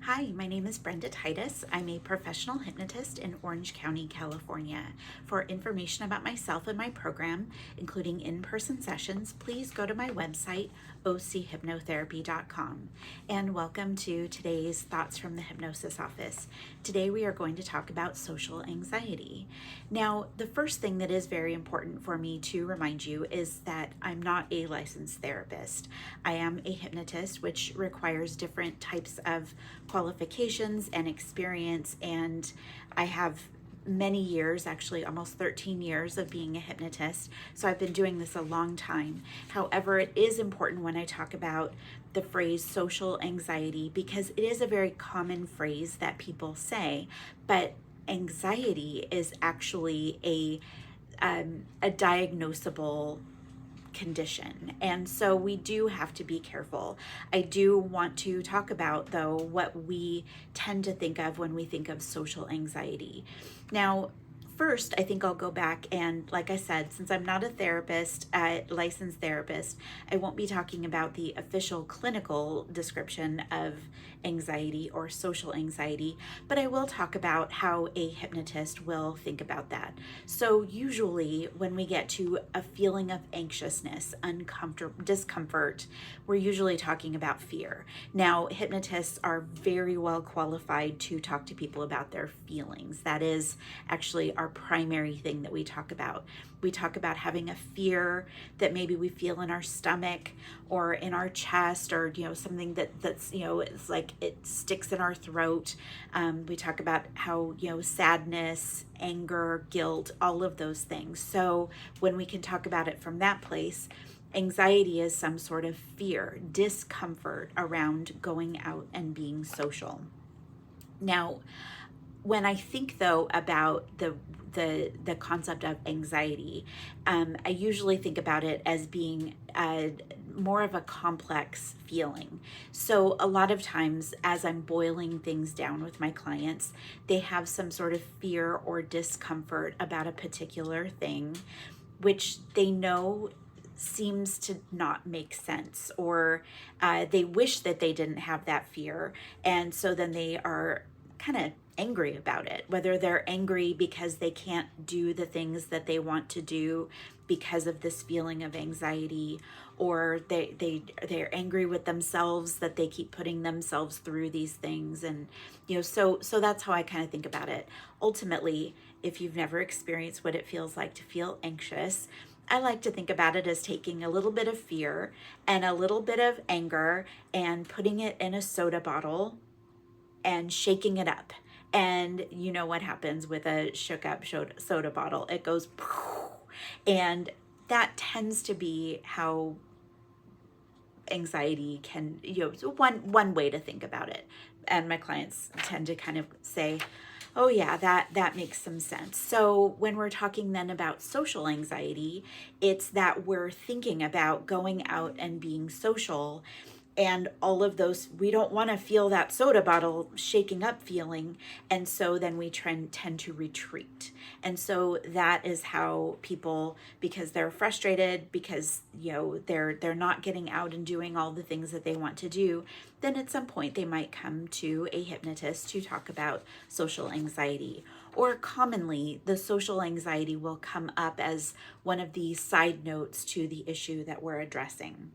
Hi, my name is Brenda Titus. I'm a professional hypnotist in Orange County, California. For information about myself and my program, including in-person sessions, please go to my website, ochypnotherapy.com. And welcome to today's Thoughts from the Hypnosis Office. Today we are going to talk about social anxiety. Now, the first thing that is very important for me to remind you is that I'm not a licensed therapist. I am a hypnotist, which requires different types of qualifications and experience, and I have many years, actually almost 13 years of being a hypnotist. So I've been doing this a long time. However, it is important when I talk about the phrase social anxiety because it is a very common phrase that people say, but anxiety is actually a diagnosable condition. And so we do have to be careful. I do want to talk about, though, what we tend to think of when we think of social anxiety. Now, first, I think I'll go back and, like I said, since I'm not a therapist, a licensed therapist, I won't be talking about the official clinical description of anxiety or social anxiety, but I will talk about how a hypnotist will think about that. So usually when we get to a feeling of anxiousness, discomfort, we're usually talking about fear. Now, hypnotists are very well qualified to talk to people about their feelings. That is actually our primary thing that we talk about. We talk about having a fear that maybe we feel in our stomach or in our chest, or something that's it's like it sticks in our throat. We talk about how sadness, anger, guilt, all of those things. So when we can talk about it from that place, anxiety is some sort of fear, discomfort around going out and being social. Now, when I think, though, about the concept of anxiety, I usually think about it as being more of a complex feeling. So a lot of times, as I'm boiling things down with my clients, they have some sort of fear or discomfort about a particular thing, which they know seems to not make sense, or they wish that they didn't have that fear, and so then they are kind of angry about it, whether they're angry because they can't do the things that they want to do because of this feeling of anxiety, or they're angry with themselves that they keep putting themselves through these things. And so that's how I kind of think about it. Ultimately, if you've never experienced what it feels like to feel anxious, I like to think about it as taking a little bit of fear and a little bit of anger and putting it in a soda bottle and shaking it up. And you know what happens with a shook up soda bottle? It goes poof. And that tends to be how anxiety can, one way to think about it. And my clients tend to kind of say, oh yeah, that makes some sense. So when we're talking then about social anxiety, it's that we're thinking about going out and being social, and all of those, we don't want to feel that soda bottle shaking up feeling, and so then we tend to retreat. And so that is how people, because they're frustrated, because they're not getting out and doing all the things that they want to do, then at some point they might come to a hypnotist to talk about social anxiety. Or commonly, the social anxiety will come up as one of the side notes to the issue that we're addressing.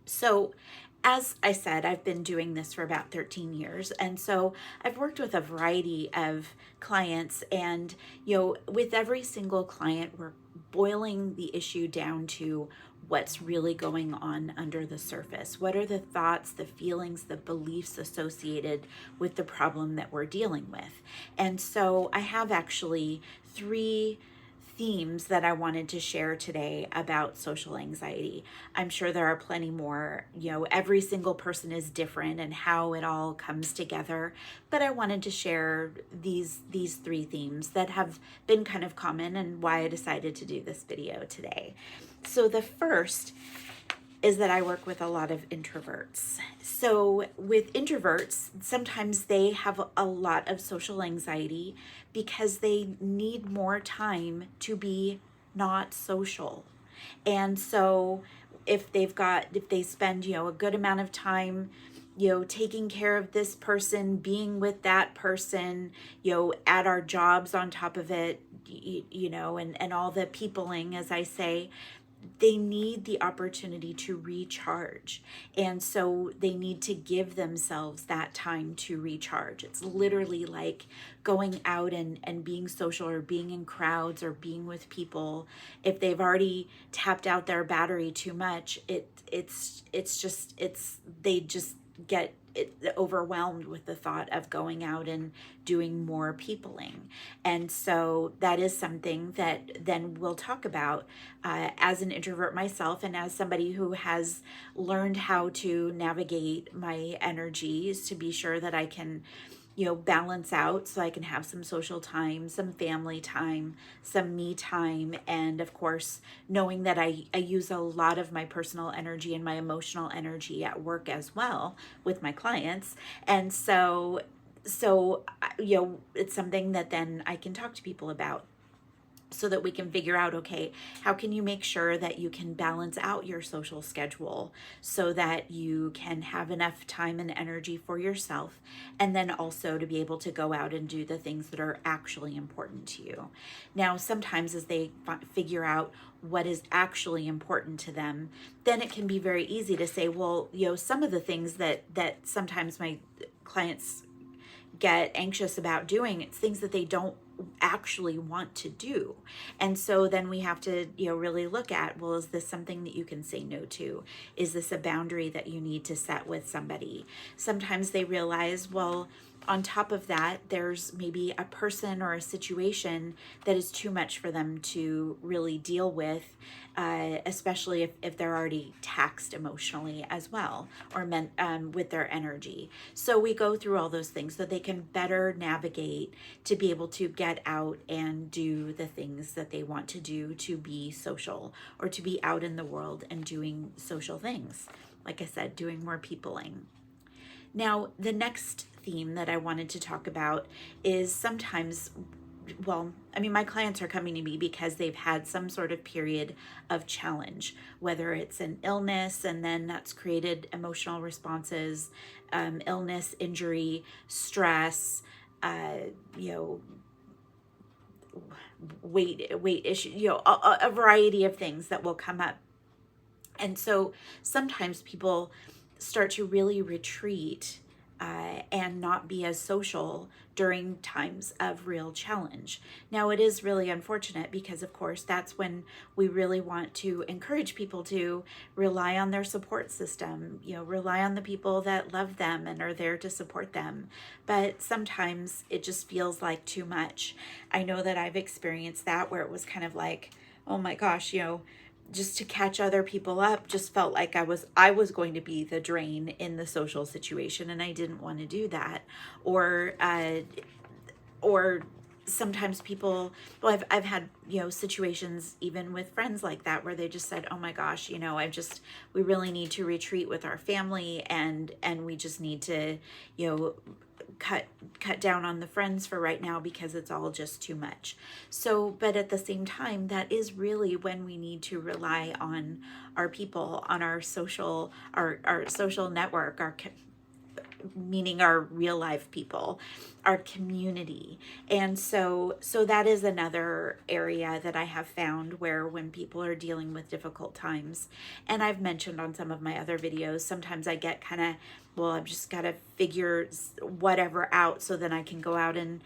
So, as I said, I've been doing this for about 13 years. And so I've worked with a variety of clients. And, with every single client, we're boiling the issue down to what's really going on under the surface. What are the thoughts, the feelings, the beliefs associated with the problem that we're dealing with? And so I have actually 3 themes that I wanted to share today about social anxiety. I'm sure there are plenty more. Every single person is different and how it all comes together, but I wanted to share these 3 themes that have been kind of common and why I decided to do this video today. So the first is that I work with a lot of introverts. So with introverts, sometimes they have a lot of social anxiety because they need more time to be not social. And so if they spend, a good amount of time taking care of this person, being with that person, at our jobs on top of it, and all the peopling, as I say, they need the opportunity to recharge. And so they need to give themselves that time to recharge. It's literally like going out and being social, or being in crowds, or being with people. If they've already tapped out their battery too much, they just get overwhelmed with the thought of going out and doing more peopling. And so that is something that then we'll talk about, as an introvert myself, and as somebody who has learned how to navigate my energies to be sure that I can balance out, so I can have some social time, some family time, some me time. And of course, knowing that I use a lot of my personal energy and my emotional energy at work as well with my clients. And so it's something that then I can talk to people about, so that we can figure out, okay, how can you make sure that you can balance out your social schedule so that you can have enough time and energy for yourself, and then also to be able to go out and do the things that are actually important to you. Now, sometimes as they figure out what is actually important to them, then it can be very easy to say, well, some of the things that sometimes my clients get anxious about doing, it's things that they don't actually want to do. And so then we have to really look at, well, is this something that you can say no to? Is this a boundary that you need to set with somebody? Sometimes they realize, well, on top of that, there's maybe a person or a situation that is too much for them to really deal with, especially if they're already taxed emotionally as well, or with their energy. So we go through all those things so they can better navigate to be able to get out and do the things that they want to do, to be social, or to be out in the world and doing social things. Like I said, doing more peopling. Now, the next theme that I wanted to talk about is sometimes, my clients are coming to me because they've had some sort of period of challenge, whether it's an illness, and then that's created emotional responses, illness, injury, stress, weight issue, a variety of things that will come up. And so sometimes people start to really retreat and not be as social during times of real challenge. Now, it is really unfortunate because, of course, that's when we really want to encourage people to rely on their support system, rely on the people that love them and are there to support them. But sometimes it just feels like too much. I know that I've experienced that, where it was kind of like, oh my gosh, just to catch other people up just felt like I was going to be the drain in the social situation, and I didn't want to do that. Or sometimes people, well, I've had situations even with friends like that, where they just said, oh my gosh, we really need to retreat with our family, and we just need to cut down on the friends for right now because it's all just too much. So, but at the same time, that is really when we need to rely on our people, on our social network, meaning our real life people, our community. And so that is another area that I have found where, when people are dealing with difficult times, and I've mentioned on some of my other videos, sometimes I get kind of, well, I've just got to figure whatever out so then I can go out and,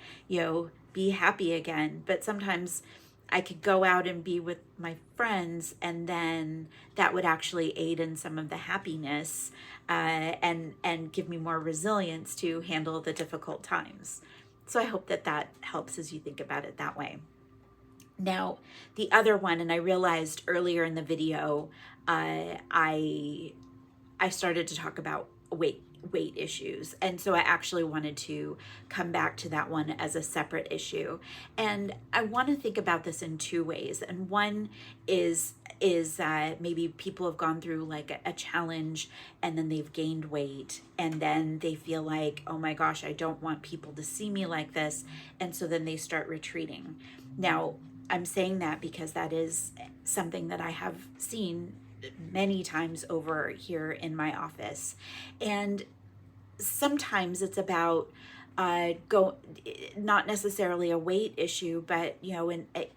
be happy again. But sometimes I could go out and be with my friends, and then that would actually aid in some of the happiness, and give me more resilience to handle the difficult times. So I hope that helps as you think about it that way. Now, the other one, and I realized earlier in the video, I started to talk about weight issues. And so I actually wanted to come back to that one as a separate issue. And I want to think about this in two ways. And one is maybe people have gone through like a challenge, and then they've gained weight, and then they feel like, oh my gosh, I don't want people to see me like this. And so then they start retreating. Now, I'm saying that because that is something that I have seen many times over here in my office. And sometimes it's about not necessarily a weight issue, but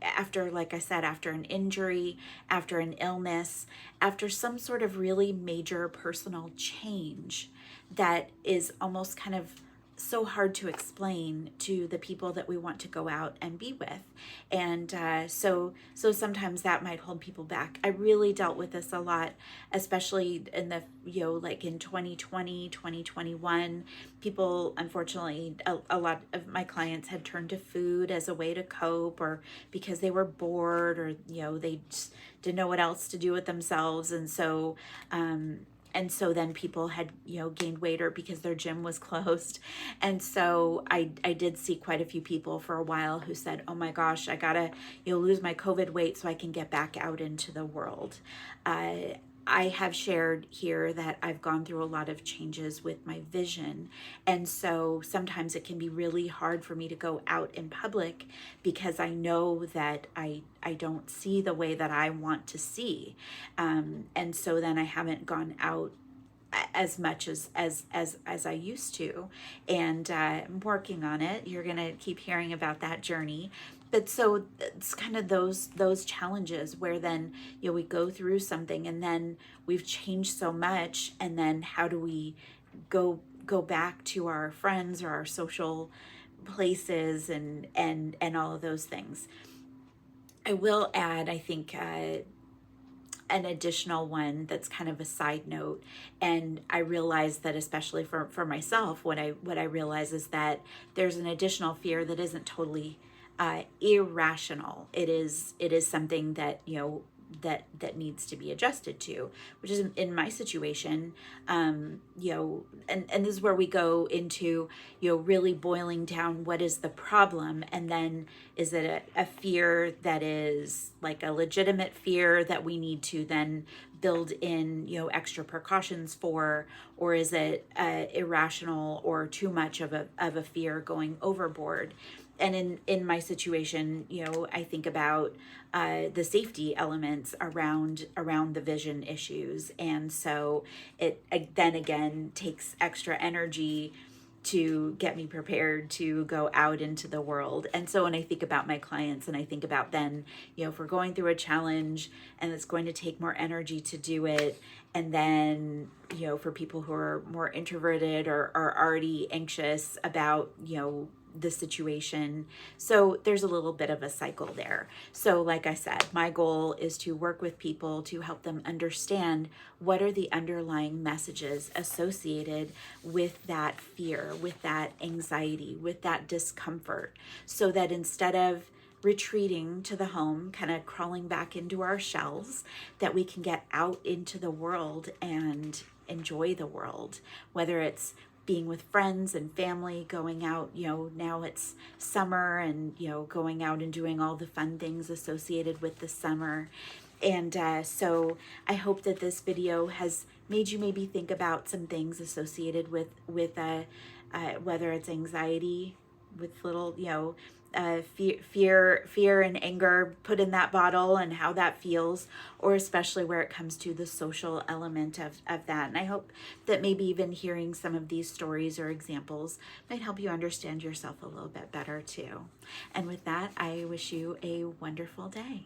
after, like I said, after an injury, after an illness, after some sort of really major personal change that is almost kind of so hard to explain to the people that we want to go out and be with. And so sometimes that might hold people back. I really dealt with this a lot, especially in the like in 2020, 2021. People, unfortunately, a lot of my clients had turned to food as a way to cope, or because they were bored, or they just didn't know what else to do with themselves. And so then people had, gained weight, or because their gym was closed. And so I did see quite a few people for a while who said, oh my gosh, I gotta, lose my COVID weight so I can get back out into the world. I have shared here that I've gone through a lot of changes with my vision. And so sometimes it can be really hard for me to go out in public because I know that I don't see the way that I want to see. And so then I haven't gone out as much as I used to, and I'm working on it. You're gonna keep hearing about that journey. But so it's kind of those challenges where then we go through something and then we've changed so much, and then how do we go back to our friends or our social places and all of those things. I will add, I think, an additional one that's kind of a side note. And I realize that, especially for myself, what I realize is that there's an additional fear that isn't totally irrational. It is something that that needs to be adjusted to, which is in my situation, and this is where we go into, really boiling down what is the problem, and then is it a fear that is like a legitimate fear that we need to then build in, extra precautions for, or is it irrational or too much of a fear going overboard? And in my situation, I think about the safety elements around the vision issues. And so it then again takes extra energy to get me prepared to go out into the world. And so when I think about my clients, and I think about then, if we're going through a challenge and it's going to take more energy to do it, and then, for people who are more introverted or are already anxious about, the situation. So there's a little bit of a cycle there. So like I said, my goal is to work with people to help them understand what are the underlying messages associated with that fear, with that anxiety, with that discomfort, so that instead of retreating to the home, kind of crawling back into our shells, that we can get out into the world and enjoy the world, whether it's being with friends and family, going out, now it's summer, and, going out and doing all the fun things associated with the summer. And so I hope that this video has made you maybe think about some things associated with whether it's anxiety, with little, fear and anger put in that bottle, and how that feels, or especially where it comes to the social element of that. And I hope that maybe even hearing some of these stories or examples might help you understand yourself a little bit better too. And with that, I wish you a wonderful day.